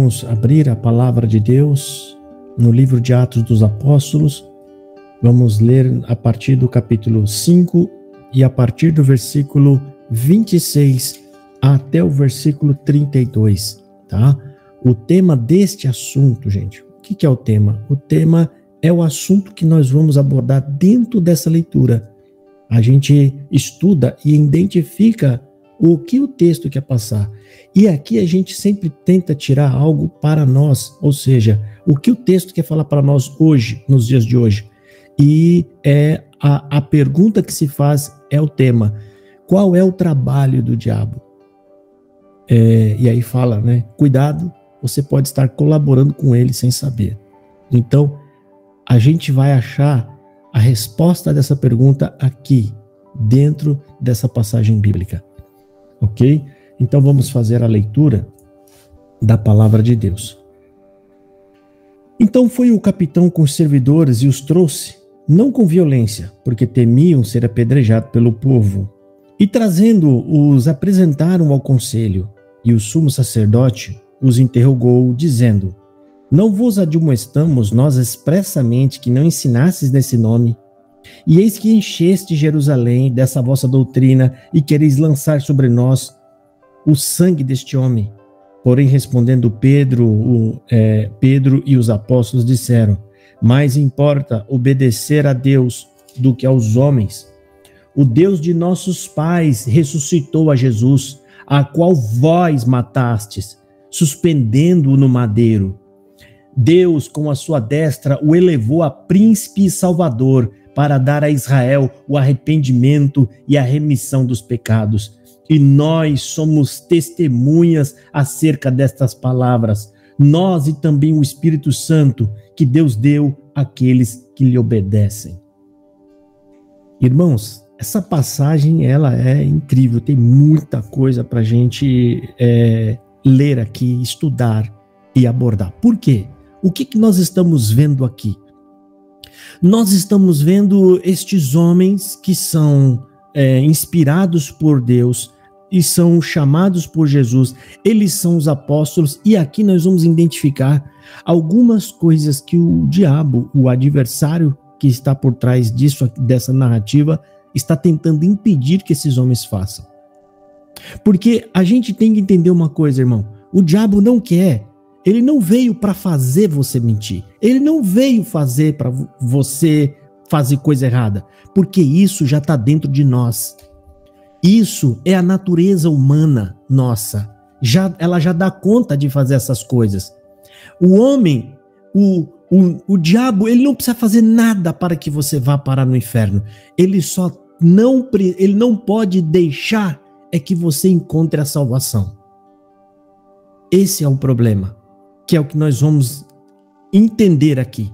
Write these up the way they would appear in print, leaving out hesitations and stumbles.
vamos abrir a palavra de Deus no livro de Atos dos Apóstolos. Vamos ler a partir do capítulo 5 e a partir do versículo 26 até o versículo 32, tá? O tema deste assunto, gente, o que é o tema? O tema é o assunto que nós vamos abordar dentro dessa leitura. A gente estuda e identifica o que o texto quer passar. E aqui a gente sempre tenta tirar algo para nós, ou seja, o que o texto quer falar para nós hoje, nos dias de hoje. E a pergunta que se faz é o tema: qual é o trabalho do diabo? E aí fala, né? Cuidado, você pode estar colaborando com ele sem saber. Então, a gente vai achar a resposta dessa pergunta aqui, dentro dessa passagem bíblica. Ok? Então vamos fazer a leitura da palavra de Deus. Então foi o capitão com os servidores e os trouxe, não com violência, porque temiam ser apedrejados pelo povo. E trazendo-os apresentaram ao conselho, e o sumo sacerdote os interrogou, dizendo: não vos admoestamos nós expressamente que não ensinasses nesse nome? E eis que encheste Jerusalém dessa vossa doutrina e quereis lançar sobre nós o sangue deste homem. Porém, respondendo Pedro e os apóstolos disseram: mais importa obedecer a Deus do que aos homens. O Deus de nossos pais ressuscitou a Jesus, a qual vós matastes, suspendendo-o no madeiro. Deus, com a sua destra, o elevou a príncipe e salvador, para dar a Israel o arrependimento e a remissão dos pecados. E nós somos testemunhas acerca destas palavras, nós e também o Espírito Santo, que Deus deu àqueles que lhe obedecem. Irmãos, essa passagem ela é incrível, tem muita coisa para a gente ler aqui, estudar e abordar. Por quê? O que nós estamos vendo aqui? Nós estamos vendo estes homens que são inspirados por Deus e são chamados por Jesus. Eles são os apóstolos, e aqui nós vamos identificar algumas coisas que o diabo, o adversário que está por trás dessa narrativa, está tentando impedir que esses homens façam. Porque a gente tem que entender uma coisa, irmão: o diabo não quer. Ele não veio para fazer você mentir. Ele não veio fazer para você fazer coisa errada. Porque isso já está dentro de nós. Isso é a natureza humana nossa. Ela já dá conta de fazer essas coisas. O homem, o diabo, ele não precisa fazer nada para que você vá parar no inferno. Ele não pode deixar que você encontre a salvação. Esse é o problema, que é o que nós vamos entender aqui,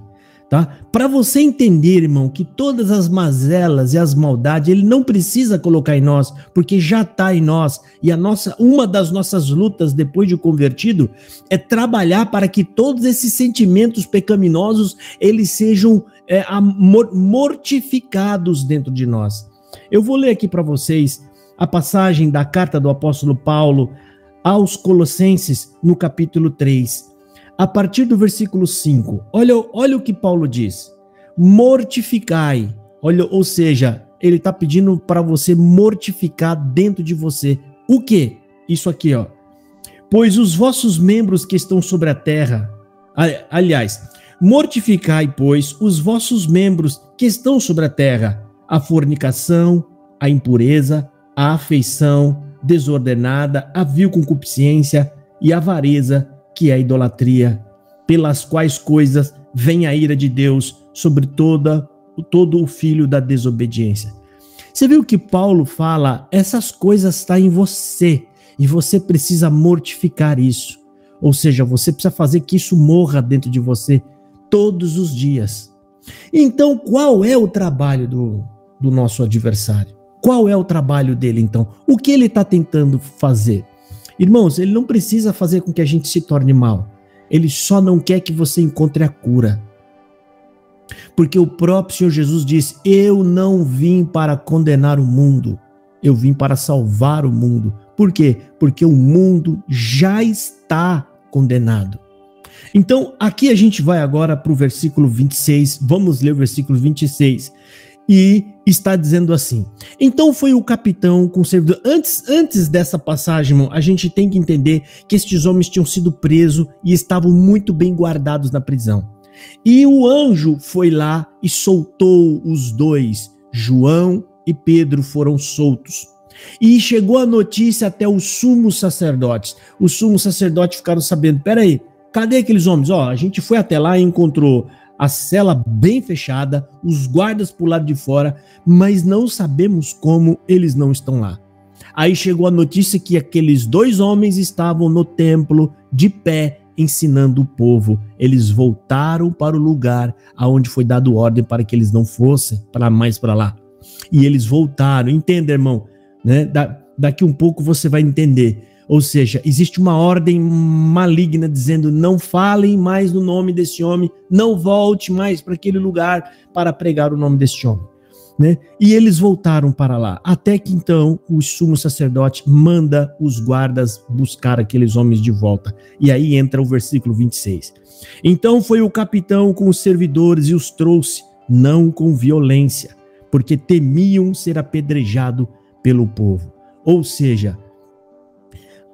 tá? Para você entender, irmão, que todas as mazelas e as maldades, ele não precisa colocar em nós, porque já está em nós. E uma das nossas lutas depois de convertido é trabalhar para que todos esses sentimentos pecaminosos, eles sejam mortificados dentro de nós. Eu vou ler aqui para vocês a passagem da carta do apóstolo Paulo aos Colossenses, no capítulo 3. A partir do versículo 5, olha o que Paulo diz: mortificai, ou seja, ele está pedindo para você mortificar dentro de você. O quê? Isso aqui, ó. Pois os vossos membros que estão sobre a terra, aliás, mortificai, pois, os vossos membros que estão sobre a terra: a fornicação, a impureza, a afeição desordenada, a vil concupiscência e a avareza, que é a idolatria, pelas quais coisas vem a ira de Deus sobre todo o filho da desobediência. Você viu que Paulo fala? Essas coisas estão em você e você precisa mortificar isso. Ou seja, você precisa fazer que isso morra dentro de você todos os dias. Então, qual é o trabalho do nosso adversário? Qual é o trabalho dele, então? O que ele está tentando fazer? Irmãos, ele não precisa fazer com que a gente se torne mal. Ele só não quer que você encontre a cura. Porque o próprio Senhor Jesus disse: eu não vim para condenar o mundo, eu vim para salvar o mundo. Por quê? Porque o mundo já está condenado. Então, aqui a gente vai agora para o versículo 26, vamos ler o versículo 26, e está dizendo assim: então foi o capitão com o servidor. Antes dessa passagem, irmão, a gente tem que entender que estes homens tinham sido presos e estavam muito bem guardados na prisão. E o anjo foi lá e soltou os dois, João e Pedro foram soltos. E chegou a notícia até os sumos sacerdotes. Os sumos sacerdotes ficaram sabendo: peraí, cadê aqueles homens? A gente foi até lá e encontrou a cela bem fechada, os guardas por lado de fora, mas não sabemos como eles não estão lá. Aí chegou a notícia que aqueles dois homens estavam no templo, de pé, ensinando o povo. Eles voltaram para o lugar aonde foi dado ordem para que eles não fossem mais para lá. E eles voltaram. Entenda, irmão, né? Daqui um pouco você vai entender. Ou seja, existe uma ordem maligna dizendo: não falem mais no nome desse homem, não volte mais para aquele lugar para pregar o nome desse homem, né? E eles voltaram para lá, até que então o sumo sacerdote manda os guardas buscar aqueles homens de volta. E aí entra o versículo 26. Então foi o capitão com os servidores e os trouxe, não com violência, porque temiam ser apedrejado pelo povo. Ou seja,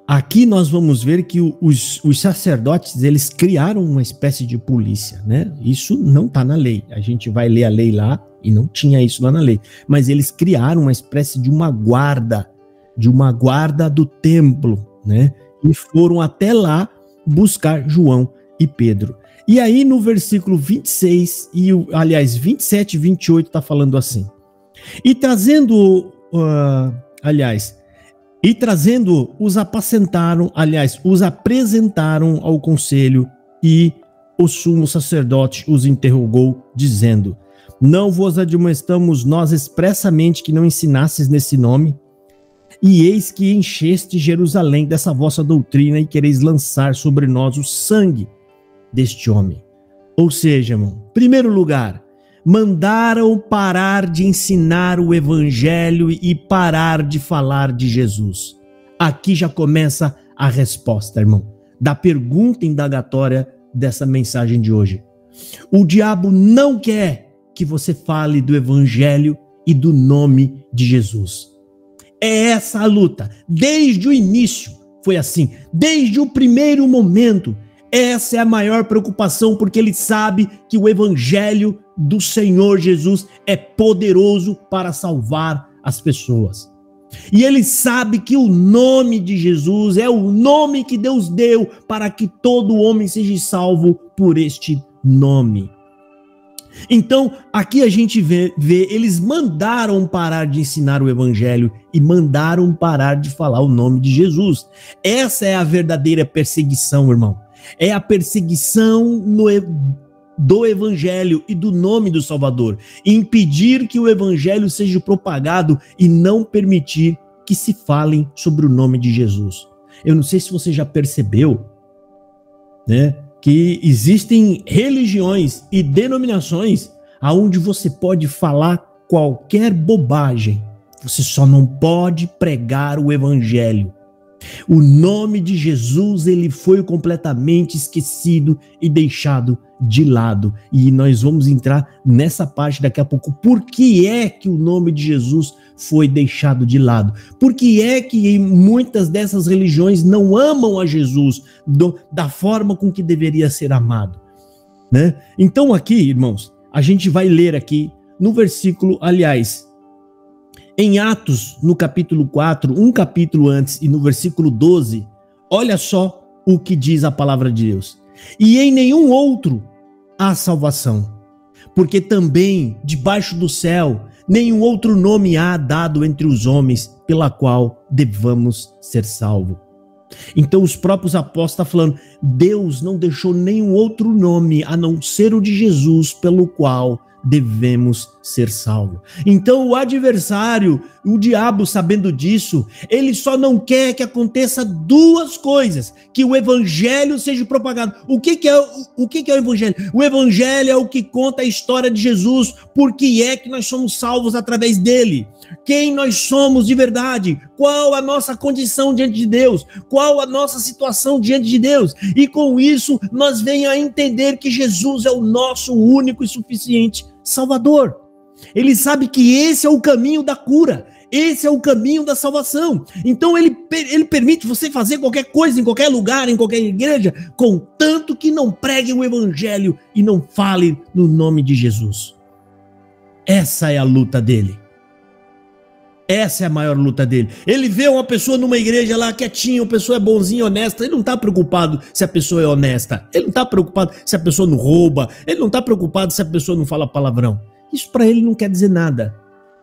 aqui nós vamos ver que os sacerdotes, eles criaram uma espécie de polícia, né? Isso não está na lei. A gente vai ler a lei lá e não tinha isso lá na lei. Mas eles criaram uma espécie de uma guarda do templo, né? E foram até lá buscar João e Pedro. E aí no versículo 26, aliás, 27 e 28 está falando assim: e trazendo, os apacentaram, os apresentaram ao conselho, e o sumo sacerdote os interrogou, dizendo: não vos admoestamos nós expressamente que não ensinasses nesse nome? E eis que encheste Jerusalém dessa vossa doutrina e quereis lançar sobre nós o sangue deste homem. Ou seja, irmão, primeiro lugar, mandaram parar de ensinar o evangelho e parar de falar de Jesus. Aqui já começa a resposta, irmão, da pergunta indagatória dessa mensagem de hoje. O diabo não quer que você fale do evangelho e do nome de Jesus. É essa a luta. Desde o início foi assim, desde o primeiro momento. Essa é a maior preocupação, porque ele sabe que o evangelho do Senhor Jesus é poderoso para salvar as pessoas. E ele sabe que o nome de Jesus é o nome que Deus deu para que todo homem seja salvo por este nome. Então, aqui a gente vê, eles mandaram parar de ensinar o evangelho e mandaram parar de falar o nome de Jesus. Essa é a verdadeira perseguição, irmão. É a perseguição do evangelho e do nome do Salvador. Impedir que o evangelho seja propagado e não permitir que se falem sobre o nome de Jesus. Eu não sei se você já percebeu, né, que existem religiões e denominações aonde você pode falar qualquer bobagem. Você só não pode pregar o evangelho. O nome de Jesus, ele foi completamente esquecido e deixado de lado. E nós vamos entrar nessa parte daqui a pouco. Por que é que o nome de Jesus foi deixado de lado? Por que é que muitas dessas religiões não amam a Jesus da forma com que deveria ser amado, né? Então aqui, irmãos, a gente vai ler aqui no versículo, em Atos, no capítulo 4, um capítulo antes, e no versículo 12, olha só o que diz a palavra de Deus. E em nenhum outro há salvação, porque também debaixo do céu nenhum outro nome há dado entre os homens pela qual devamos ser salvos. Então os próprios apóstolos estão falando: Deus não deixou nenhum outro nome a não ser o de Jesus pelo qual devemos ser salvos. Então o adversário, o diabo, sabendo disso, ele só não quer que aconteça duas coisas: que o evangelho seja propagado. O que é o evangelho? O evangelho é o que conta a história de Jesus, porque é que nós somos salvos através dele. Quem nós somos de verdade, qual a nossa condição diante de Deus, qual a nossa situação diante de Deus, e com isso nós venhamos a entender que Jesus é o nosso único e suficiente Salvador. Ele sabe que esse é o caminho da cura, esse é o caminho da salvação. Então ele permite você fazer qualquer coisa, em qualquer lugar, em qualquer igreja, contanto que não pregue o evangelho e não fale no nome de Jesus. Essa é a luta dele. Essa é a maior luta dele. Ele vê uma pessoa numa igreja lá quietinha, uma pessoa é bonzinha, honesta, ele não está preocupado se a pessoa é honesta, ele não está preocupado se a pessoa não rouba, ele não está preocupado se a pessoa não fala palavrão. Isso para ele não quer dizer nada.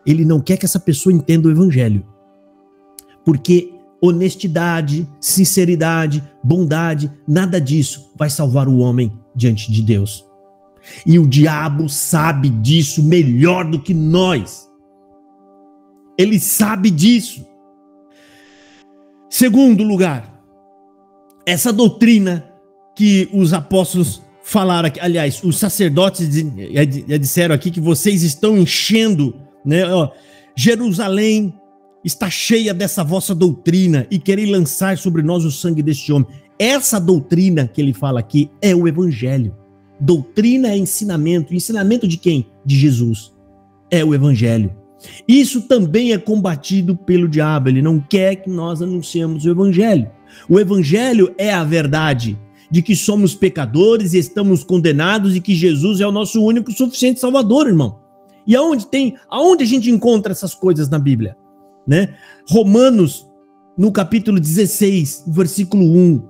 Ele não quer que essa pessoa entenda o evangelho. Porque honestidade, sinceridade, bondade, nada disso vai salvar o homem diante de Deus. E o diabo sabe disso melhor do que nós. Ele sabe disso. Segundo lugar, essa doutrina que os apóstolos falaram aqui, aliás, os sacerdotes disseram aqui que vocês estão enchendo, né? Jerusalém está cheia dessa vossa doutrina e querem lançar sobre nós o sangue deste homem. Essa doutrina que ele fala aqui é o evangelho. Doutrina é ensinamento. Ensinamento de quem? De Jesus. É o evangelho. Isso também é combatido pelo diabo. Ele não quer que nós anunciemos o evangelho. O evangelho é a verdade de que somos pecadores e estamos condenados e que Jesus é o nosso único e suficiente Salvador, irmão. E aonde a gente encontra essas coisas na Bíblia? Né? Romanos, no capítulo 16, versículo 1.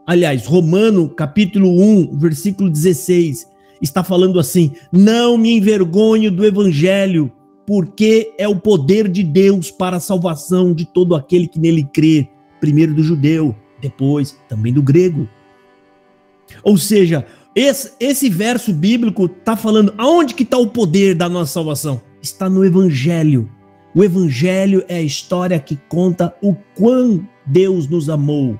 Aliás, Romano, capítulo 1, versículo 16, está falando assim: não me envergonho do evangelho, porque é o poder de Deus para a salvação de todo aquele que nele crê, primeiro do judeu, depois também do grego. Ou seja, esse verso bíblico está falando aonde que está o poder da nossa salvação? Está no evangelho. O evangelho é a história que conta o quão Deus nos amou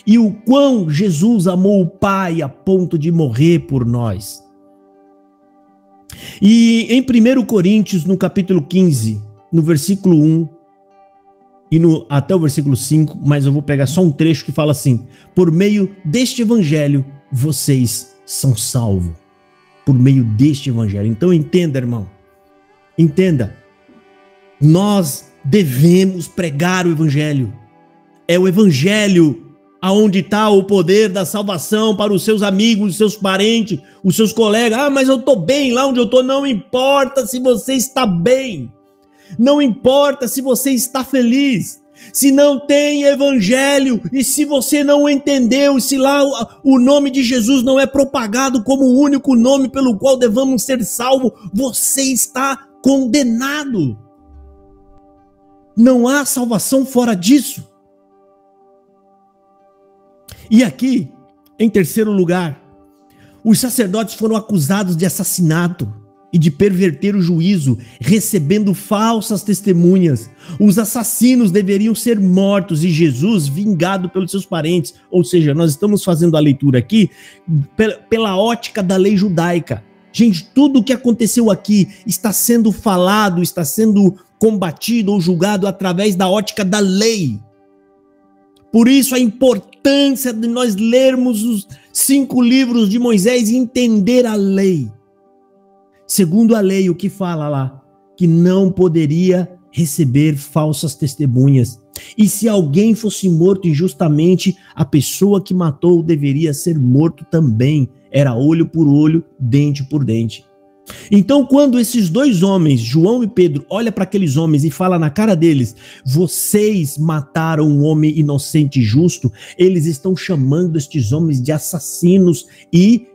e o quão Jesus amou o Pai a ponto de morrer por nós. E em 1 Coríntios, no capítulo 15, no versículo 1 e até o versículo 5, mas eu vou pegar só um trecho que fala assim: por meio deste evangelho, vocês são salvos. Por meio deste evangelho. Então entenda, irmão, entenda, nós devemos pregar o evangelho. É o evangelho aonde está o poder da salvação para os seus amigos, os seus parentes, os seus colegas. Ah, mas eu estou bem lá onde eu estou. Não importa se você está bem. Não importa se você está feliz. Se não tem evangelho e se você não entendeu, se lá o nome de Jesus não é propagado como o único nome pelo qual devemos ser salvos, você está condenado. Não há salvação fora disso. E aqui, em terceiro lugar, os sacerdotes foram acusados de assassinato e de perverter o juízo, recebendo falsas testemunhas. Os assassinos deveriam ser mortos e Jesus vingado pelos seus parentes. Ou seja, nós estamos fazendo a leitura aqui pela ótica da lei judaica. Gente, tudo o que aconteceu aqui está sendo falado, está sendo combatido ou julgado através da ótica da lei. Por isso a importância de nós lermos os 5 livros de Moisés e entender a lei. Segundo a lei, o que fala lá? Que não poderia receber falsas testemunhas. E se alguém fosse morto injustamente, a pessoa que matou deveria ser morto também. Era olho por olho, dente por dente. Então, quando esses dois homens, João e Pedro, olham para aqueles homens e falam na cara deles: vocês mataram um homem inocente e justo, eles estão chamando estes homens de assassinos e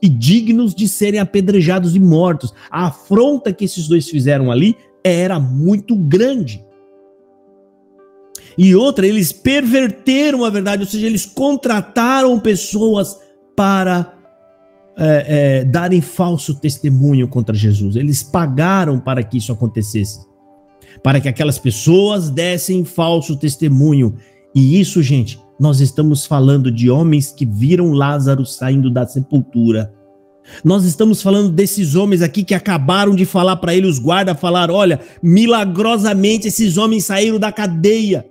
dignos de serem apedrejados e mortos. A afronta que esses dois fizeram ali era muito grande. E outra, eles perverteram a verdade, ou seja, eles contrataram pessoas para darem falso testemunho contra Jesus. Eles pagaram para que isso acontecesse, para que aquelas pessoas dessem falso testemunho. E isso, gente, nós estamos falando de homens que viram Lázaro saindo da sepultura. Nós estamos falando desses homens aqui que acabaram de falar para ele, os guardas falaram: olha, milagrosamente esses homens saíram da cadeia.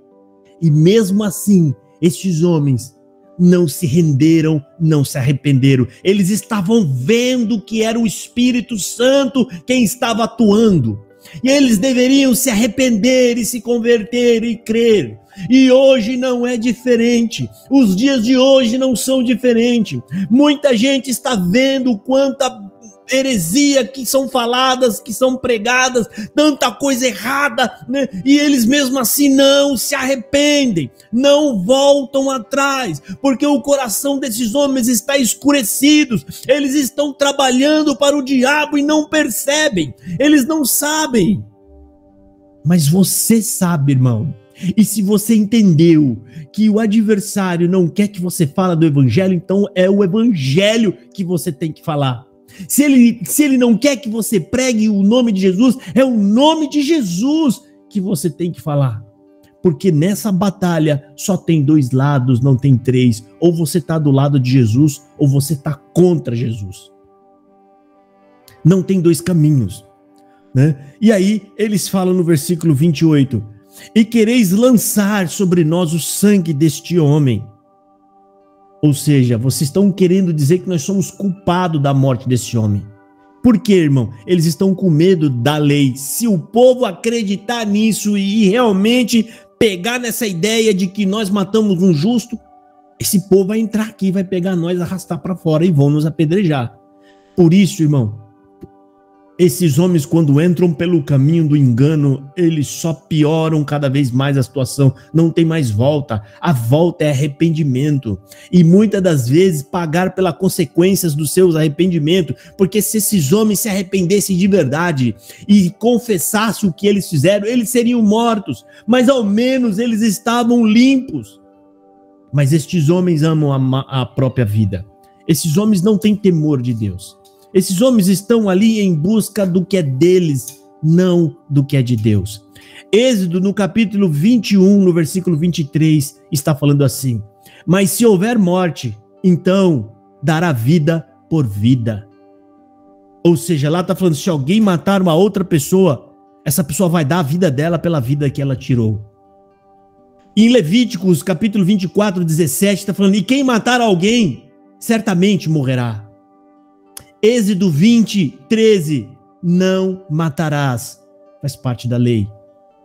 E mesmo assim, estes homens não se renderam, não se arrependeram. Eles estavam vendo que era o Espírito Santo quem estava atuando. E eles deveriam se arrepender e se converter e crer. E hoje não é diferente. Os dias de hoje não são diferentes. Muita gente está vendo quanta heresia que são faladas, que são pregadas, tanta coisa errada, né? E eles mesmo assim não se arrependem, não voltam atrás, porque o coração desses homens está escurecido. Eles estão trabalhando para o diabo e não percebem, eles não sabem. Mas você sabe, irmão. E se você entendeu que o adversário não quer que você fale do evangelho, então é o evangelho que você tem que falar. Se ele não quer que você pregue o nome de Jesus, é o nome de Jesus que você tem que falar. Porque nessa batalha só tem dois lados, não tem três. Ou você está do lado de Jesus, ou você está contra Jesus. Não tem dois caminhos, né? E aí eles falam no versículo 28: e quereis lançar sobre nós o sangue deste homem. Ou seja, vocês estão querendo dizer que nós somos culpados da morte desse homem. Por quê, irmão? Eles estão com medo da lei. Se o povo acreditar nisso e realmente pegar nessa ideia de que nós matamos um justo, esse povo vai entrar aqui, vai pegar nós, arrastar para fora e vão nos apedrejar. Por isso, irmão, esses homens, quando entram pelo caminho do engano, eles só pioram cada vez mais a situação. Não tem mais volta. A volta é arrependimento. E muitas das vezes pagar pelas consequências dos seus arrependimentos. Porque se esses homens se arrependessem de verdade e confessassem o que eles fizeram, eles seriam mortos. Mas ao menos eles estavam limpos. Mas estes homens amam a própria vida. Esses homens não têm temor de Deus. Esses homens estão ali em busca do que é deles, não do que é de Deus. Êxodo, no capítulo 21, no versículo 23, está falando assim: mas se houver morte, então dará vida por vida. Ou seja, lá está falando, se alguém matar uma outra pessoa, essa pessoa vai dar a vida dela pela vida que ela tirou. Em Levíticos, capítulo 24, 17, está falando, e quem matar alguém, certamente morrerá. Êxodo 20, 13, não matarás, faz parte da lei.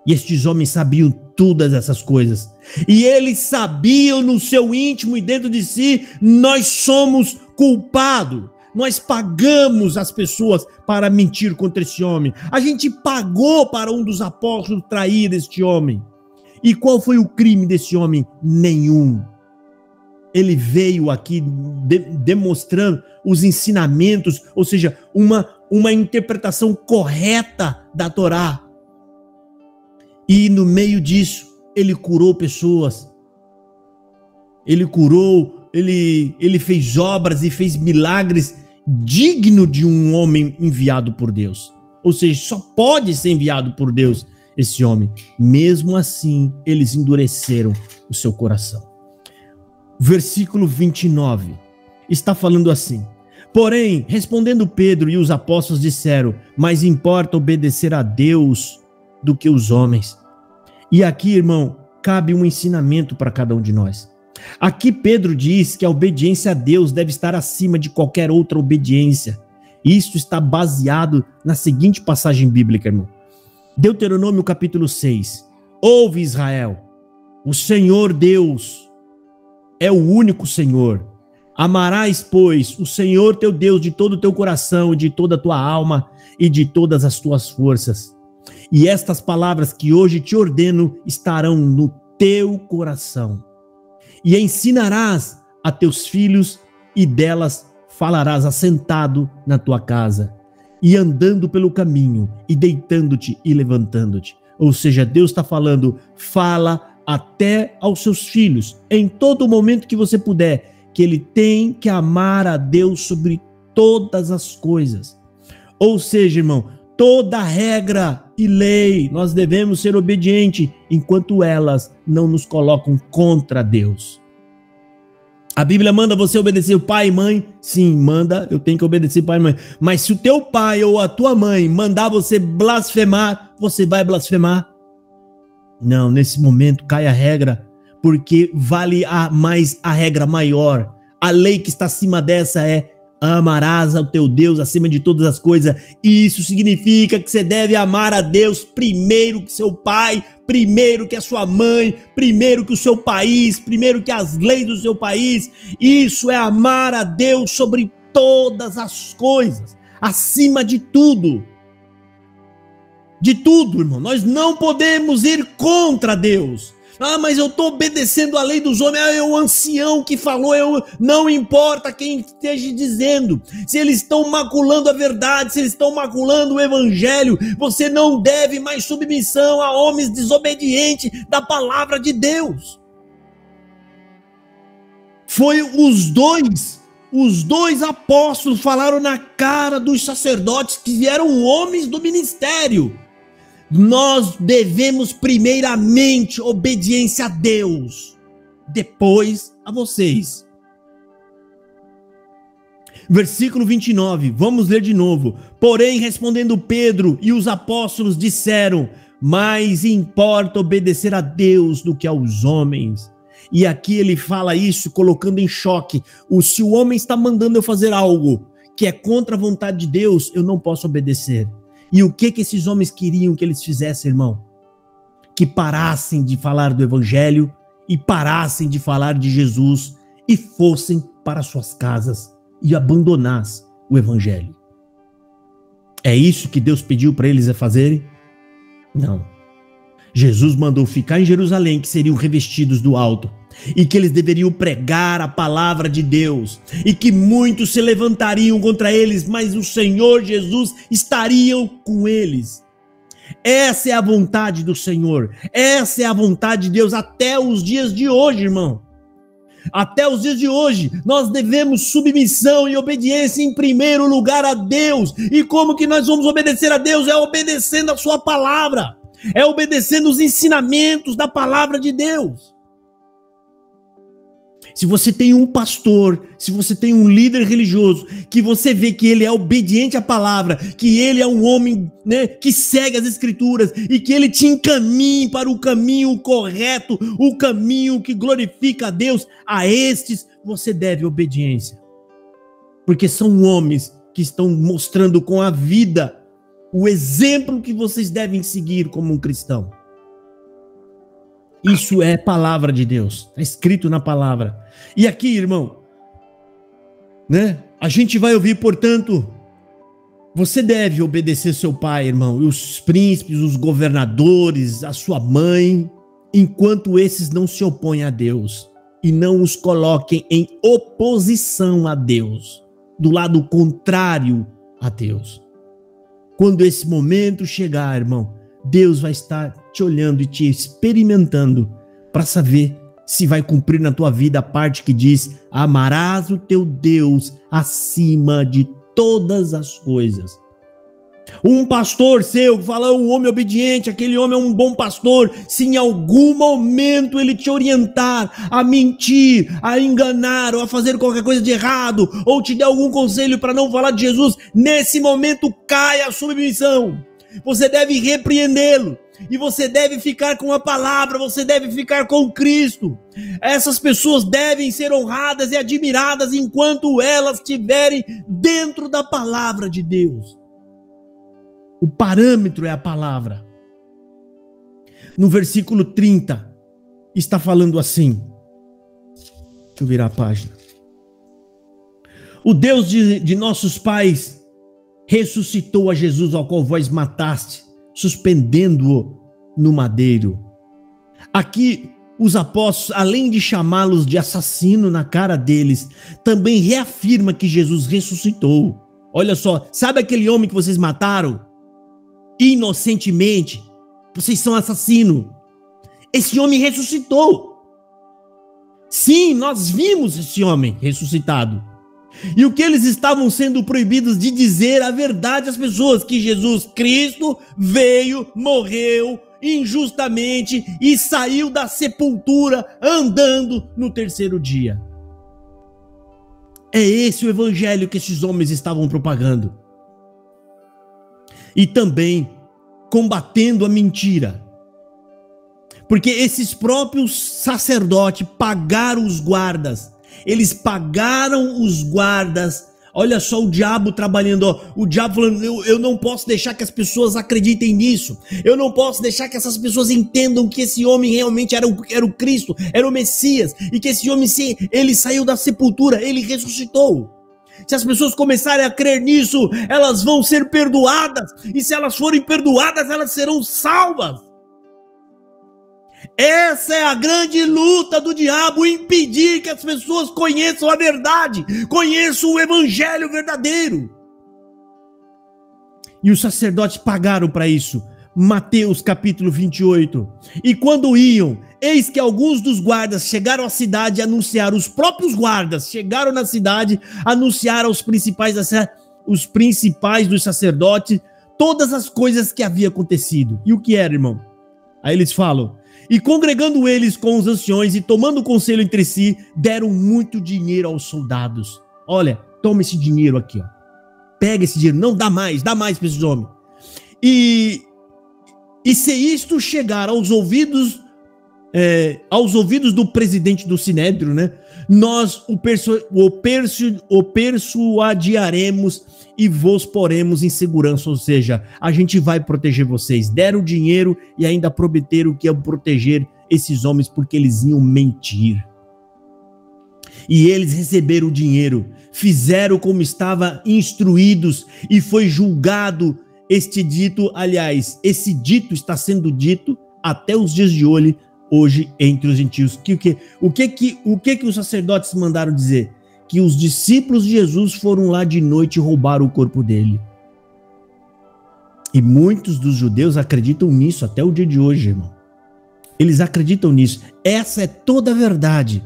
E estes homens sabiam todas essas coisas. E eles sabiam no seu íntimo e dentro de si, nós somos culpados. Nós pagamos as pessoas para mentir contra esse homem. A gente pagou para um dos apóstolos trair este homem. E qual foi o crime desse homem? Nenhum. Ele veio aqui demonstrando os ensinamentos, ou seja, uma interpretação correta da Torá. E no meio disso, ele curou pessoas. Ele curou, ele fez obras e fez milagres digno de um homem enviado por Deus. Ou seja, só pode ser enviado por Deus esse homem. Mesmo assim, eles endureceram o seu coração. Versículo 29, está falando assim: porém, respondendo Pedro e os apóstolos disseram, mais importa obedecer a Deus do que os homens. E aqui, irmão, cabe um ensinamento para cada um de nós. Aqui Pedro diz que a obediência a Deus deve estar acima de qualquer outra obediência. Isso está baseado na seguinte passagem bíblica, irmão. Deuteronômio capítulo 6. Ouve, Israel, o Senhor Deus é o único Senhor. Amarás, pois, o Senhor teu Deus de todo o teu coração, de toda a tua alma e de todas as tuas forças. E estas palavras que hoje te ordeno estarão no teu coração. E ensinarás a teus filhos, e delas falarás assentado na tua casa, e andando pelo caminho, e deitando-te e levantando-te. Ou seja, Deus está falando, fala até aos seus filhos, em todo momento que você puder, que ele tem que amar a Deus sobre todas as coisas. Ou seja, irmão, toda regra e lei nós devemos ser obedientes, enquanto elas não nos colocam contra Deus. A Bíblia manda você obedecer o pai e mãe? Sim, manda, eu tenho que obedecer pai e mãe. Mas se o teu pai ou a tua mãe mandar você blasfemar, você vai blasfemar? Não, nesse momento cai a regra, porque vale mais a regra maior. A lei que está acima dessa é: amarás ao teu Deus acima de todas as coisas. E isso significa que você deve amar a Deus primeiro que seu pai, primeiro que a sua mãe, primeiro que o seu país, primeiro que as leis do seu país. Isso é amar a Deus sobre todas as coisas, acima de tudo. De tudo, irmão. Nós não podemos ir contra Deus. Ah, mas eu estou obedecendo a lei dos homens. Ah, é o ancião que falou. Não importa quem esteja dizendo. Se eles estão maculando a verdade, se eles estão maculando o evangelho, você não deve mais submissão a homens desobedientes da palavra de Deus. Foi os dois apóstolos falaram na cara dos sacerdotes que eram homens do ministério. Nós devemos primeiramente obediência a Deus, depois a vocês. Versículo 29, vamos ler de novo. Porém, respondendo Pedro e os apóstolos disseram: mais importa obedecer a Deus do que aos homens. E aqui ele fala isso colocando em choque. Se o homem está mandando eu fazer algo que é contra a vontade de Deus, eu não posso obedecer. E o que esses homens queriam que eles fizessem, irmão? Que parassem de falar do evangelho e parassem de falar de Jesus e fossem para suas casas e abandonassem o evangelho. É isso que Deus pediu para eles fazerem? Não. Jesus mandou ficar em Jerusalém, que seriam revestidos do alto, e que eles deveriam pregar a palavra de Deus, e que muitos se levantariam contra eles, mas o Senhor Jesus estaria com eles. Essa é a vontade do Senhor, essa é a vontade de Deus até os dias de hoje, irmão. Até os dias de hoje, nós devemos submissão e obediência em primeiro lugar a Deus. E como que nós vamos obedecer a Deus? É obedecendo a sua palavra, é obedecendo os ensinamentos da palavra de Deus. Se você tem um pastor, se você tem um líder religioso, que você vê que ele é obediente à palavra, que ele é um homem, né, que segue as escrituras e que ele te encaminha para o caminho correto, o caminho que glorifica a Deus, a estes você deve obediência. Porque são homens que estão mostrando com a vida o exemplo que vocês devem seguir como um cristão. Isso é palavra de Deus, está escrito na palavra. E aqui, irmão, né? A gente vai ouvir, portanto, você deve obedecer seu pai, irmão, e os príncipes, os governadores, a sua mãe, enquanto esses não se opõem a Deus e não os coloquem em oposição a Deus, do lado contrário a Deus. Quando esse momento chegar, irmão, Deus vai estar te olhando e te experimentando para saber se vai cumprir na tua vida a parte que diz: amarás o teu Deus acima de todas as coisas. Um pastor seu fala, um homem obediente, aquele homem é um bom pastor. Se em algum momento ele te orientar a mentir, a enganar ou a fazer qualquer coisa de errado, ou te der algum conselho para não falar de Jesus, nesse momento cai a submissão. Você deve repreendê-lo. E você deve ficar com a palavra, você deve ficar com Cristo. Essas pessoas devem ser honradas e admiradas enquanto elas estiverem dentro da palavra de Deus. O parâmetro é a palavra. No versículo 30, está falando assim. Deixa eu virar a página. O Deus de nossos pais ressuscitou a Jesus, ao qual vós mataste, suspendendo-o no madeiro. Aqui, os apóstolos, além de chamá-los de assassino na cara deles, também reafirma que Jesus ressuscitou. Olha só, sabe aquele homem que vocês mataram? Inocentemente, vocês são assassinos. Esse homem ressuscitou. Sim, nós vimos esse homem ressuscitado. E o que eles estavam sendo proibidos de dizer a verdade às pessoas, que Jesus Cristo veio, morreu injustamente e saiu da sepultura andando no terceiro dia. É esse o evangelho que esses homens estavam propagando. E também combatendo a mentira. Porque esses próprios sacerdotes pagaram os guardas. Eles pagaram os guardas. Olha só o diabo trabalhando. Ó. O diabo falando, eu não posso deixar que as pessoas acreditem nisso. Eu não posso deixar que essas pessoas entendam que esse homem realmente era o Cristo, era o Messias. E que esse homem, ele saiu da sepultura, ele ressuscitou. Se as pessoas começarem a crer nisso, elas vão ser perdoadas. E se elas forem perdoadas, elas serão salvas. Essa é a grande luta do diabo, impedir que as pessoas conheçam a verdade, conheçam o evangelho verdadeiro. E os sacerdotes pagaram para isso. Mateus capítulo 28. E quando iam, eis que alguns dos guardas chegaram à cidade e anunciaram, os próprios guardas chegaram na cidade, anunciaram aos principais dos sacerdotes todas as coisas que havia acontecido. E o que era, irmão? Aí eles falam, e congregando eles com os anciões e tomando conselho entre si, deram muito dinheiro aos soldados. Olha, toma esse dinheiro aqui, ó. Pega esse dinheiro, não dá mais para esses homens. E se isto chegar aos ouvidos do presidente do Sinédrio, né? Nós o persuadiremos e vos poremos em segurança, ou seja, a gente vai proteger vocês. Deram dinheiro e ainda prometeram que iam proteger esses homens porque eles iam mentir. E eles receberam o dinheiro, fizeram como estava instruídos e foi julgado este dito. Aliás, esse dito está sendo dito até os dias de hoje entre os gentios. O que os sacerdotes mandaram dizer? Que os discípulos de Jesus foram lá de noite e roubaram o corpo dele. E muitos dos judeus acreditam nisso até o dia de hoje, irmão. Eles acreditam nisso. Essa é toda a verdade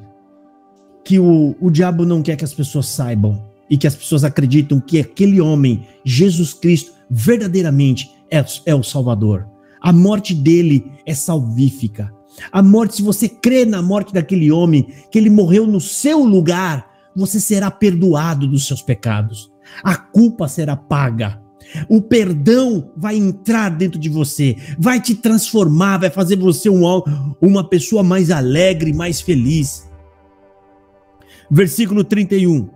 que o diabo não quer que as pessoas saibam e que as pessoas acreditam que aquele homem, Jesus Cristo, verdadeiramente é o Salvador. A morte dele é salvífica. A morte, se você crê na morte daquele homem, que ele morreu no seu lugar, você será perdoado dos seus pecados. A culpa será paga. O perdão vai entrar dentro de você, vai te transformar, vai fazer você uma pessoa mais alegre, mais feliz. Versículo 31.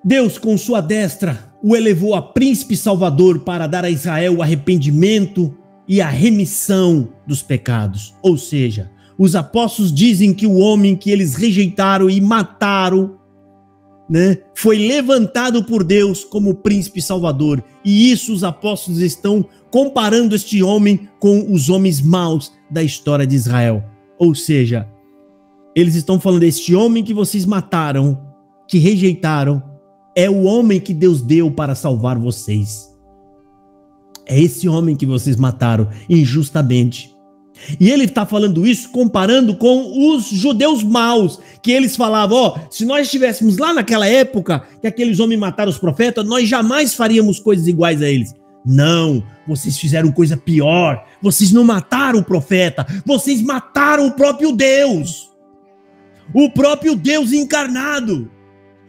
Deus, com sua destra, o elevou a príncipe salvador para dar a Israel o arrependimento e a remissão dos pecados. Ou seja, os apóstolos dizem que o homem que eles rejeitaram e mataram, né, foi levantado por Deus como príncipe salvador. E isso os apóstolos estão comparando este homem com os homens maus da história de Israel. Ou seja, eles estão falando, este homem que vocês mataram, que rejeitaram, é o homem que Deus deu para salvar vocês. É esse homem que vocês mataram injustamente. E ele está falando isso comparando com os judeus maus, que eles falavam, ó, se nós estivéssemos lá naquela época que aqueles homens mataram os profetas, nós jamais faríamos coisas iguais a eles. Não, vocês fizeram coisa pior. Vocês não mataram o profeta, vocês mataram o próprio Deus. O próprio Deus encarnado.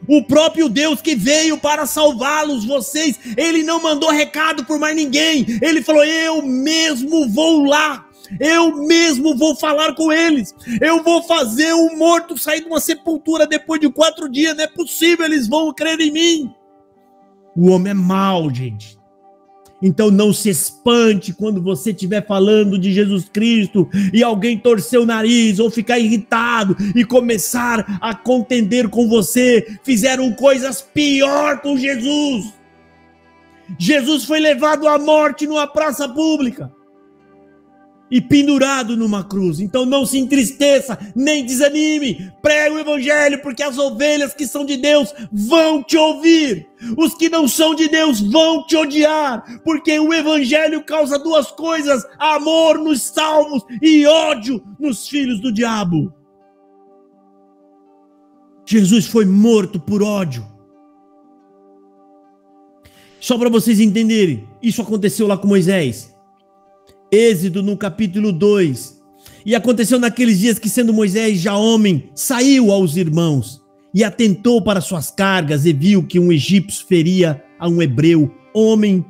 O próprio Deus que veio para salvá-los, vocês. Ele não mandou recado por mais ninguém. Ele falou, eu mesmo vou lá. Eu mesmo vou falar com eles. Eu vou fazer o morto sair de uma sepultura depois de 4 dias. Não é possível, eles vão crer em mim. O homem é mau, gente. Então não se espante quando você estiver falando de Jesus Cristo e alguém torcer o nariz ou ficar irritado e começar a contender com você. Fizeram coisas pior com Jesus. Jesus foi levado à morte numa praça pública e pendurado numa cruz. Então não se entristeça, nem desanime. Prega o evangelho, porque as ovelhas que são de Deus vão te ouvir. Os que não são de Deus vão te odiar, porque o evangelho causa 2 coisas: amor nos salvos e ódio nos filhos do diabo. Jesus foi morto por ódio. Só para vocês entenderem, isso aconteceu lá com Moisés. Êxodo no capítulo 2. E aconteceu naqueles dias que, sendo Moisés já homem, saiu aos irmãos e atentou para suas cargas e viu que um egípcio feria a um hebreu, homem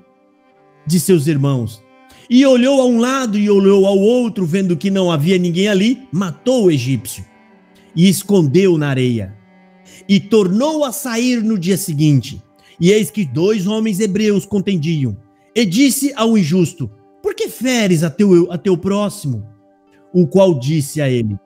de seus irmãos. E olhou a um lado e olhou ao outro, vendo que não havia ninguém ali, matou o egípcio e escondeu na areia. E tornou a sair no dia seguinte. E eis que 2 homens hebreus contendiam. E disse ao injusto: por que feres a teu próximo? O qual disse a ele: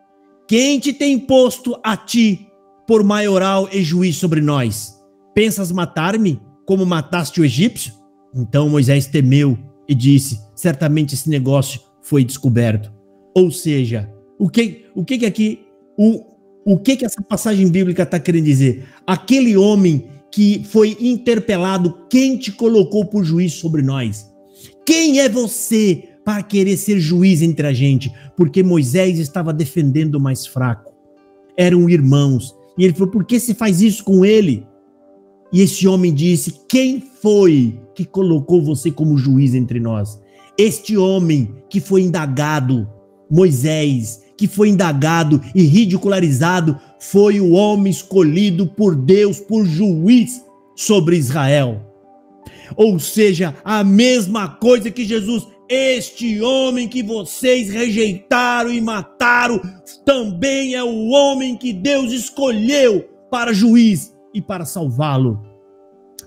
quem te tem posto a ti por maioral e juiz sobre nós? Pensas matar-me como mataste o egípcio? Então Moisés temeu e disse: certamente esse negócio foi descoberto. Ou seja, o que essa passagem bíblica está querendo dizer? Aquele homem que foi interpelado: quem te colocou por juiz sobre nós? Quem é você para querer ser juiz entre a gente? Porque Moisés estava defendendo o mais fraco. Eram irmãos. E ele falou: por que você faz isso com ele? E esse homem disse: quem foi que colocou você como juiz entre nós? Este homem que foi indagado, Moisés, que foi indagado e ridicularizado, foi o homem escolhido por Deus por juiz sobre Israel. Ou seja, a mesma coisa que Jesus: este homem que vocês rejeitaram e mataram, também é o homem que Deus escolheu para juiz e para salvá-lo.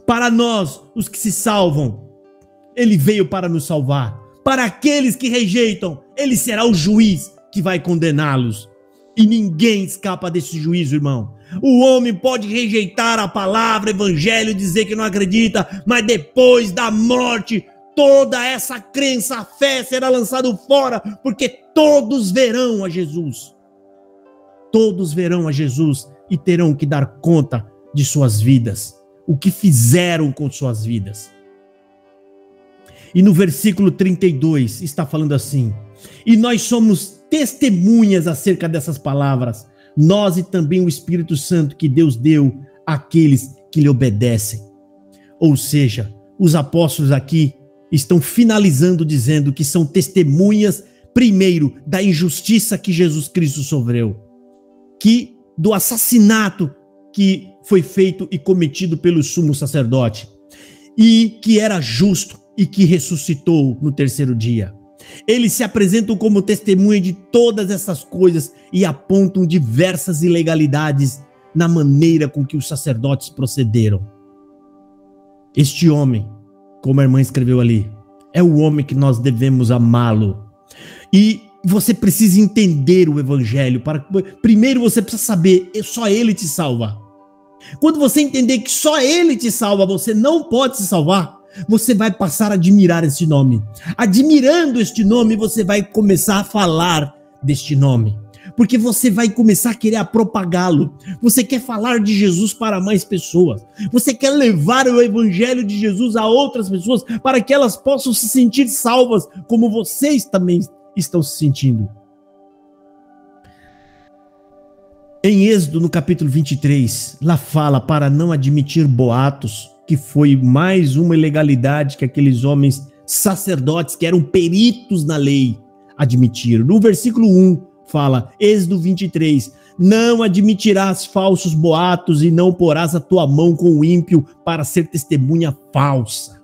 Para nós, os que se salvam, ele veio para nos salvar. Para aqueles que rejeitam, ele será o juiz que vai condená-los. E ninguém escapa desse juízo, irmão. O homem pode rejeitar a palavra, o evangelho, dizer que não acredita, mas depois da morte, toda essa crença, a fé será lançada fora, porque todos verão a Jesus. Todos verão a Jesus e terão que dar conta de suas vidas, o que fizeram com suas vidas. E no versículo 32 está falando assim: e nós somos testemunhas acerca dessas palavras, nós e também o Espírito Santo que Deus deu àqueles que lhe obedecem. Ou seja, os apóstolos aqui estão finalizando dizendo que são testemunhas, primeiro, da injustiça que Jesus Cristo sofreu, que do assassinato que foi feito e cometido pelo sumo sacerdote, e que era justo e que ressuscitou no terceiro dia. Eles se apresentam como testemunha de todas essas coisas e apontam diversas ilegalidades na maneira com que os sacerdotes procederam. Este homem, como a irmã escreveu ali, é o homem que nós devemos amá-lo. E você precisa entender o evangelho. Primeiro você precisa saber, só ele te salva. Quando você entender que só ele te salva, você não pode se salvar, você vai passar a admirar este nome. Admirando este nome, você vai começar a falar deste nome. Porque você vai começar a querer propagá-lo. Você quer falar de Jesus para mais pessoas. Você quer levar o evangelho de Jesus a outras pessoas para que elas possam se sentir salvas, como vocês também estão se sentindo. Em Êxodo, no capítulo 23, lá fala para não admitir boatos, que foi mais uma ilegalidade que aqueles homens sacerdotes, que eram peritos na lei, admitiram. No versículo 1 fala, Êxodo 23, não admitirás falsos boatos e não porás a tua mão com o ímpio para ser testemunha falsa.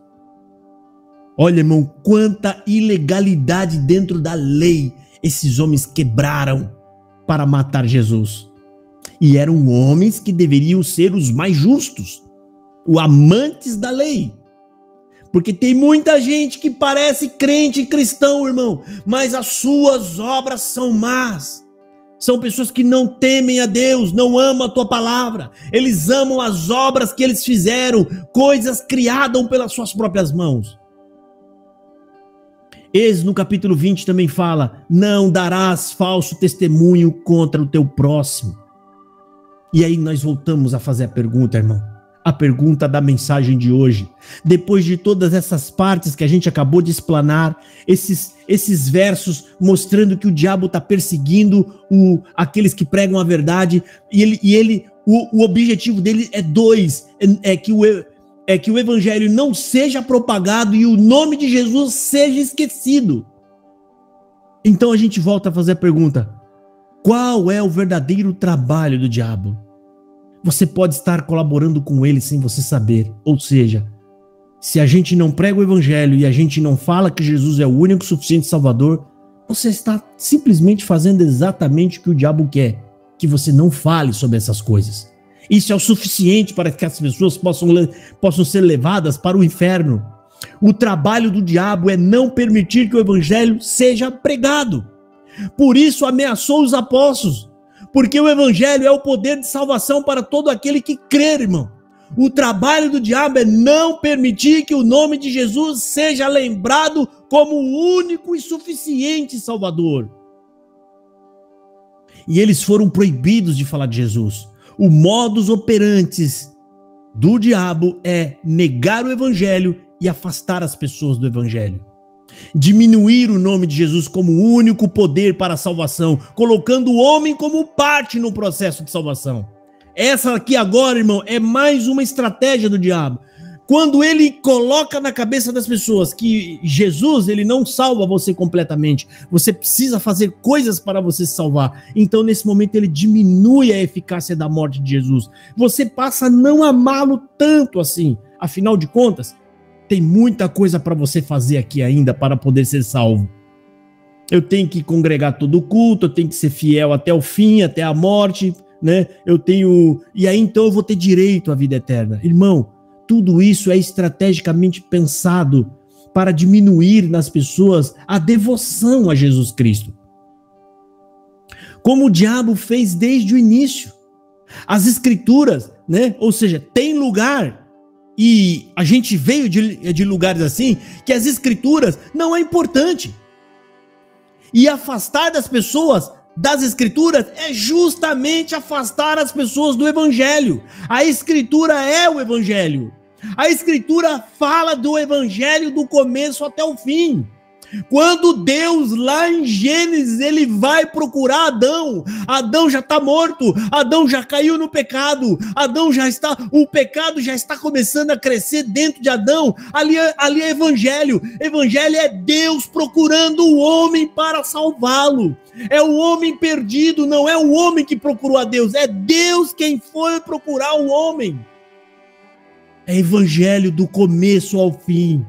Olha, irmão, quanta ilegalidade dentro da lei esses homens quebraram para matar Jesus. E eram homens que deveriam ser os mais justos, os amantes da lei. Porque tem muita gente que parece crente e cristão, irmão, mas as suas obras são más. São pessoas que não temem a Deus, não amam a tua palavra. Eles amam as obras que eles fizeram, coisas criadas pelas suas próprias mãos. Êxodo no capítulo 20 também fala, não darás falso testemunho contra o teu próximo. E aí nós voltamos a fazer a pergunta, irmão. A pergunta da mensagem de hoje. Depois de todas essas partes que a gente acabou de explanar, esses versos mostrando que o diabo está perseguindo aqueles que pregam a verdade, e ele O objetivo dele é dois, é que o evangelho não seja propagado e o nome de Jesus seja esquecido. Então a gente volta a fazer a pergunta: qual é o verdadeiro trabalho do diabo? Você pode estar colaborando com ele sem você saber. Ou seja, se a gente não prega o evangelho e a gente não fala que Jesus é o único suficiente Salvador, você está simplesmente fazendo exatamente o que o diabo quer, que você não fale sobre essas coisas. Isso é o suficiente para que as pessoas possam ser levadas para o inferno. O trabalho do diabo é não permitir que o evangelho seja pregado. Por isso ameaçou os apóstolos, porque o evangelho é o poder de salvação para todo aquele que crer, irmão. O trabalho do diabo é não permitir que o nome de Jesus seja lembrado como o único e suficiente Salvador. E eles foram proibidos de falar de Jesus. O modus operandi do diabo é negar o evangelho e afastar as pessoas do evangelho. Diminuir o nome de Jesus como o único poder para a salvação, colocando o homem como parte no processo de salvação. Essa aqui agora, irmão, é mais uma estratégia do diabo. Quando ele coloca na cabeça das pessoas que Jesus, ele não salva você completamente, você precisa fazer coisas para você se salvar. Então, nesse momento, ele diminui a eficácia da morte de Jesus. Você passa a não amá-lo tanto assim. Afinal de contas, tem muita coisa para você fazer aqui ainda para poder ser salvo. Eu tenho que congregar todo o culto, eu tenho que ser fiel até o fim, até a morte, né? E aí então eu vou ter direito à vida eterna. Irmão, tudo isso é estrategicamente pensado para diminuir nas pessoas a devoção a Jesus Cristo. Como o diabo fez desde o início. As escrituras, né? Ou seja, tem lugar, e a gente veio de lugares assim, que as escrituras não é importante. E afastar das pessoas das escrituras é justamente afastar as pessoas do evangelho. A escritura é o evangelho. A escritura fala do evangelho do começo até o fim. Quando Deus, lá em Gênesis, ele vai procurar Adão, Adão já está morto, Adão já caiu no pecado, o pecado já está começando a crescer dentro de Adão. Ali é evangelho. Evangelho é Deus procurando o homem para salvá-lo. É o homem perdido, não é o homem que procurou a Deus, é Deus quem foi procurar o homem. É evangelho do começo ao fim.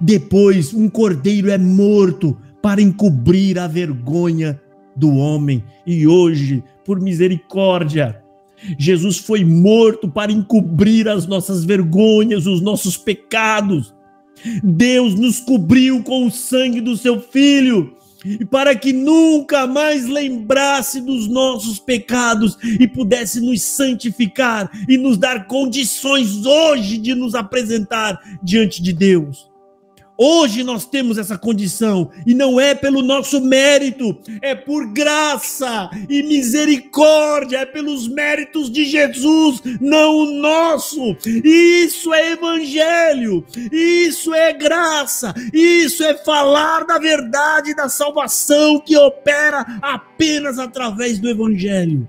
Depois, um cordeiro é morto para encobrir a vergonha do homem. E hoje, por misericórdia, Jesus foi morto para encobrir as nossas vergonhas, os nossos pecados. Deus nos cobriu com o sangue do seu Filho, para que nunca mais lembrasse dos nossos pecados e pudesse nos santificar e nos dar condições hoje de nos apresentar diante de Deus. Hoje nós temos essa condição, e não é pelo nosso mérito, é por graça e misericórdia, é pelos méritos de Jesus, não o nosso. Isso é evangelho, isso é graça, isso é falar da verdade da salvação que opera apenas através do evangelho.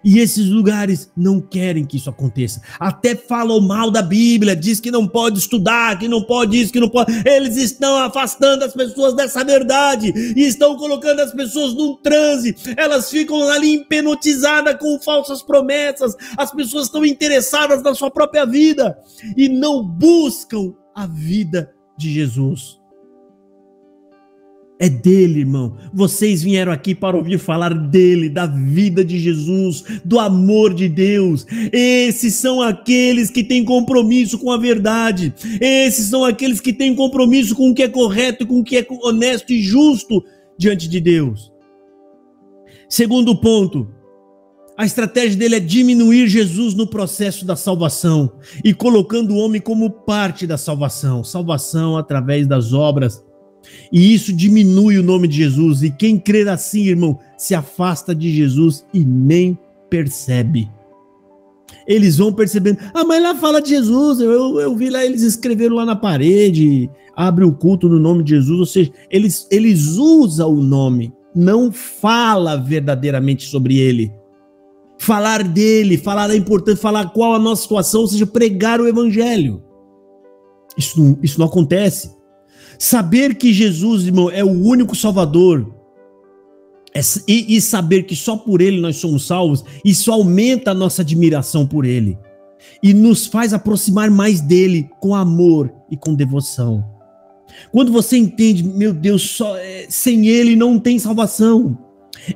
E esses lugares não querem que isso aconteça. Até falam mal da Bíblia, diz que não pode estudar, que não pode isso, que não pode. Eles estão afastando as pessoas dessa verdade e estão colocando as pessoas num transe. Elas ficam ali hipnotizadas com falsas promessas. As pessoas estão interessadas na sua própria vida e não buscam a vida de Jesus. É dele, irmão. Vocês vieram aqui para ouvir falar dele, da vida de Jesus, do amor de Deus. Esses são aqueles que têm compromisso com a verdade. Esses são aqueles que têm compromisso com o que é correto, com o que é honesto e justo diante de Deus. Segundo ponto, a estratégia dele é diminuir Jesus no processo da salvação e colocando o homem como parte da salvação. Salvação através das obras. E isso diminui o nome de Jesus. E quem crer assim, irmão, se afasta de Jesus e nem percebe. Eles vão percebendo. Ah, mas lá fala de Jesus. Eu vi lá, eles escreveram lá na parede. Abre o culto no nome de Jesus. Ou seja, eles usam o nome. Não fala verdadeiramente sobre ele. falar dele, falar da importância, falar qual a nossa situação, ou seja, pregar o evangelho. Isso não acontece. Saber que Jesus, irmão, é o único Salvador, e saber que só por ele nós somos salvos, isso aumenta a nossa admiração por ele e nos faz aproximar mais dele com amor e com devoção. Quando você entende, meu Deus, sem ele não tem salvação.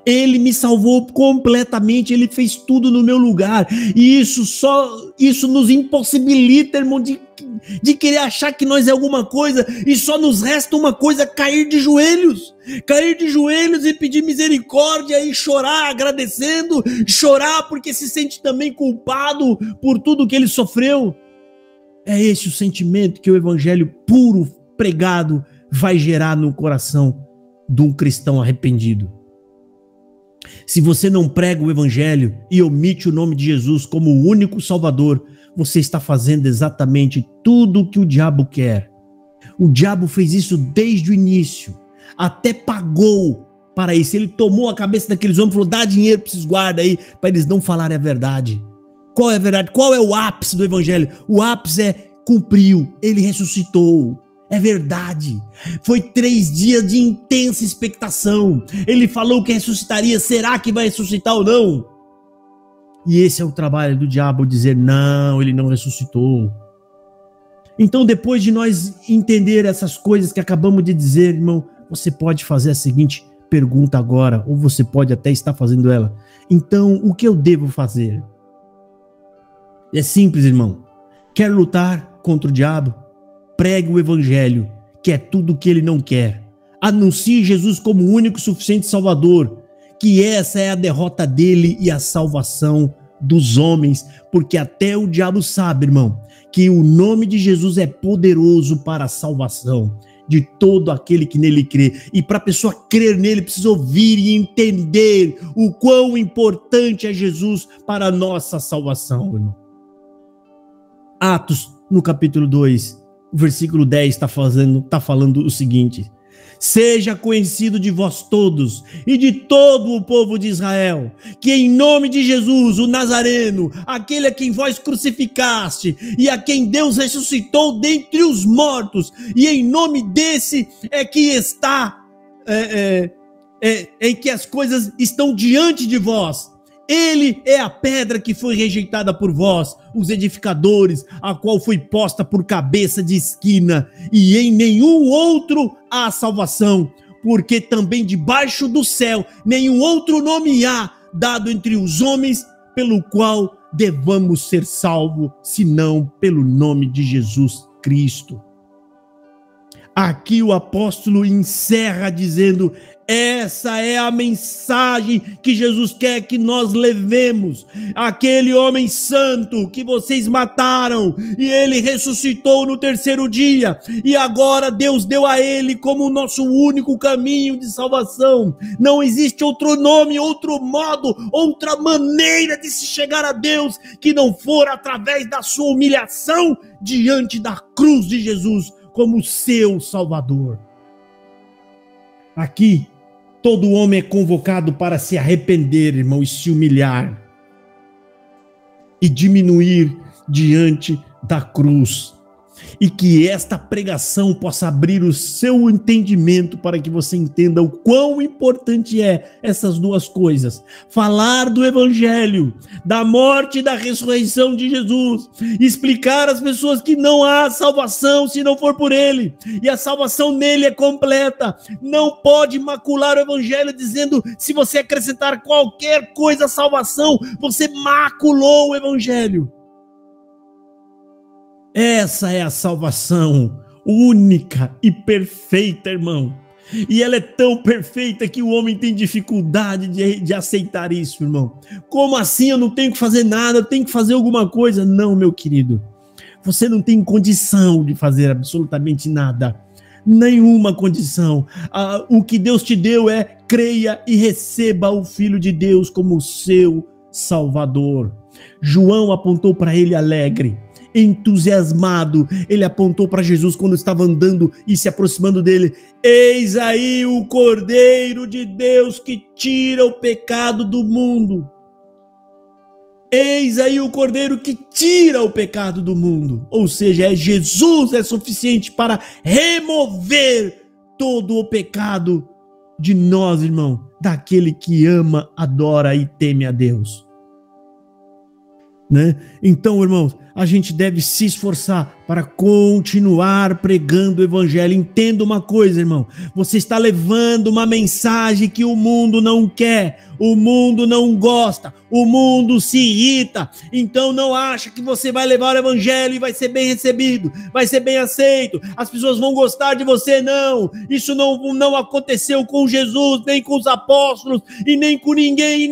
Ele me salvou completamente, ele fez tudo no meu lugar. E isso nos impossibilita, irmão, de querer achar que nós é alguma coisa, e só nos resta uma coisa: cair de joelhos e pedir misericórdia e chorar agradecendo, chorar porque se sente também culpado por tudo que ele sofreu. É esse o sentimento que o evangelho puro pregado vai gerar no coração de um cristão arrependido. Se você não prega o evangelho e omite o nome de Jesus como o único Salvador, você está fazendo exatamente tudo o que o diabo quer. O diabo fez isso desde o início, até pagou para isso. Ele tomou a cabeça daqueles homens e falou: dá dinheiro para esses guardas aí, para eles não falarem a verdade. Qual é a verdade? Qual é o ápice do evangelho? O ápice é: cumpriu, ele ressuscitou. É verdade. Foi 3 dias de intensa expectação. Ele falou que ressuscitaria. Será que vai ressuscitar ou não? E esse é o trabalho do diabo, dizer: não, ele não ressuscitou. Então, depois de nós entender essas coisas que acabamos de dizer, irmão, você pode fazer a seguinte pergunta agora, ou você pode até estar fazendo ela. Então, o que eu devo fazer? É simples, irmão. Quer lutar contra o diabo? Pregue o evangelho, que é tudo o que ele não quer. Anuncie Jesus como o único suficiente Salvador, que essa é a derrota dele e a salvação dos homens, porque até o diabo sabe, irmão, que o nome de Jesus é poderoso para a salvação de todo aquele que nele crê. E para a pessoa crer nele, precisa ouvir e entender o quão importante é Jesus para a nossa salvação, irmão. Atos, no capítulo 2, o versículo 10 está falando o seguinte: seja conhecido de vós todos e de todo o povo de Israel, que em nome de Jesus, o Nazareno, aquele a quem vós crucificaste e a quem Deus ressuscitou dentre os mortos, e em nome desse é que está, em que as coisas estão diante de vós. Ele é a pedra que foi rejeitada por vós, os edificadores, a qual foi posta por cabeça de esquina, e em nenhum outro há salvação, porque também debaixo do céu nenhum outro nome há dado entre os homens pelo qual devamos ser salvos, senão pelo nome de Jesus Cristo. Aqui o apóstolo encerra dizendo: essa é a mensagem que Jesus quer que nós levemos. Aquele homem santo que vocês mataram, e ele ressuscitou no 3º dia, e agora Deus deu a ele como o nosso único caminho de salvação. Não existe outro nome, outro modo, outra maneira de se chegar a Deus que não for através da sua humilhação diante da cruz de Jesus como seu Salvador. Aqui todo homem é convocado para se arrepender, irmão, e se humilhar e diminuir diante da cruz. E que esta pregação possa abrir o seu entendimento para que você entenda o quão importante é essas duas coisas: falar do evangelho, da morte e da ressurreição de Jesus, explicar às pessoas que não há salvação se não for por ele, e a salvação nele é completa. Não pode macular o evangelho dizendo: se você acrescentar qualquer coisa à salvação, você maculou o evangelho. Essa é a salvação única e perfeita, irmão. E ela é tão perfeita que o homem tem dificuldade de aceitar isso, irmão. Como assim? Eu não tenho que fazer nada, eu tenho que fazer alguma coisa? Não, meu querido. Você não tem condição de fazer absolutamente nada. Nenhuma condição. O que Deus te deu é: creia e receba o Filho de Deus como seu Salvador. João apontou para ele alegre, entusiasmado. Ele apontou para Jesus quando estava andando e se aproximando dele: eis aí o Cordeiro de Deus que tira o pecado do mundo. Eis aí o Cordeiro que tira o pecado do mundo. Ou seja, Jesus é suficiente para remover todo o pecado de nós, irmão, daquele que ama, adora e teme a Deus. Né? Então, irmãos, a gente deve se esforçar para continuar pregando o evangelho. Entenda uma coisa, irmão, você está levando uma mensagem que o mundo não quer, o mundo não gosta, o mundo se irrita. Então não acha que você vai levar o evangelho e vai ser bem recebido, vai ser bem aceito, as pessoas vão gostar de você. Não, isso não aconteceu com Jesus, nem com os apóstolos, e nem com ninguém,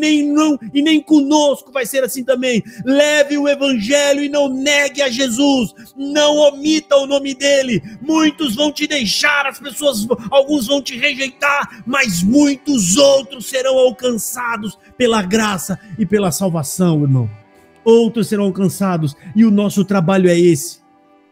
e nem conosco vai ser assim também. Leve o evangelho e não negue a Jesus, não omita o nome dele. Muitos vão te deixar, alguns vão te rejeitar, mas muitos outros serão alcançados pela graça e pela salvação, irmão. Outros serão alcançados, e o nosso trabalho é esse.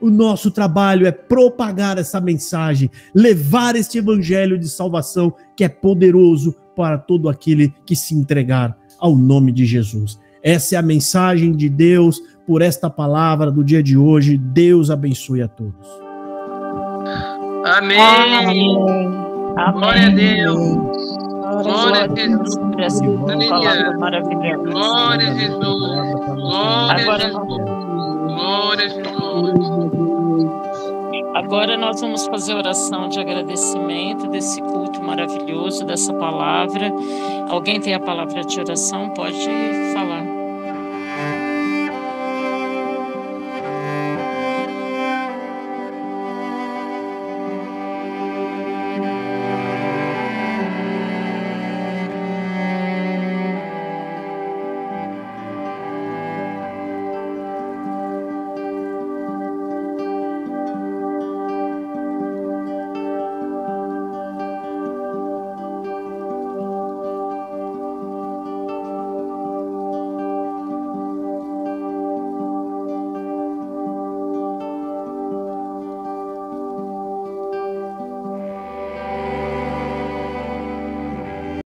O nosso trabalho é propagar essa mensagem, levar este evangelho de salvação que é poderoso para todo aquele que se entregar ao nome de Jesus. Essa é a mensagem de Deus por esta palavra do dia de hoje. Deus abençoe a todos. Amém. Amém. Glória a Deus. Glória a Jesus. Glória a Jesus. Glória a Jesus. Glória a Jesus. Agora nós vamos fazer oração de agradecimento desse culto maravilhoso, dessa palavra. Alguém tem a palavra de oração? Pode falar.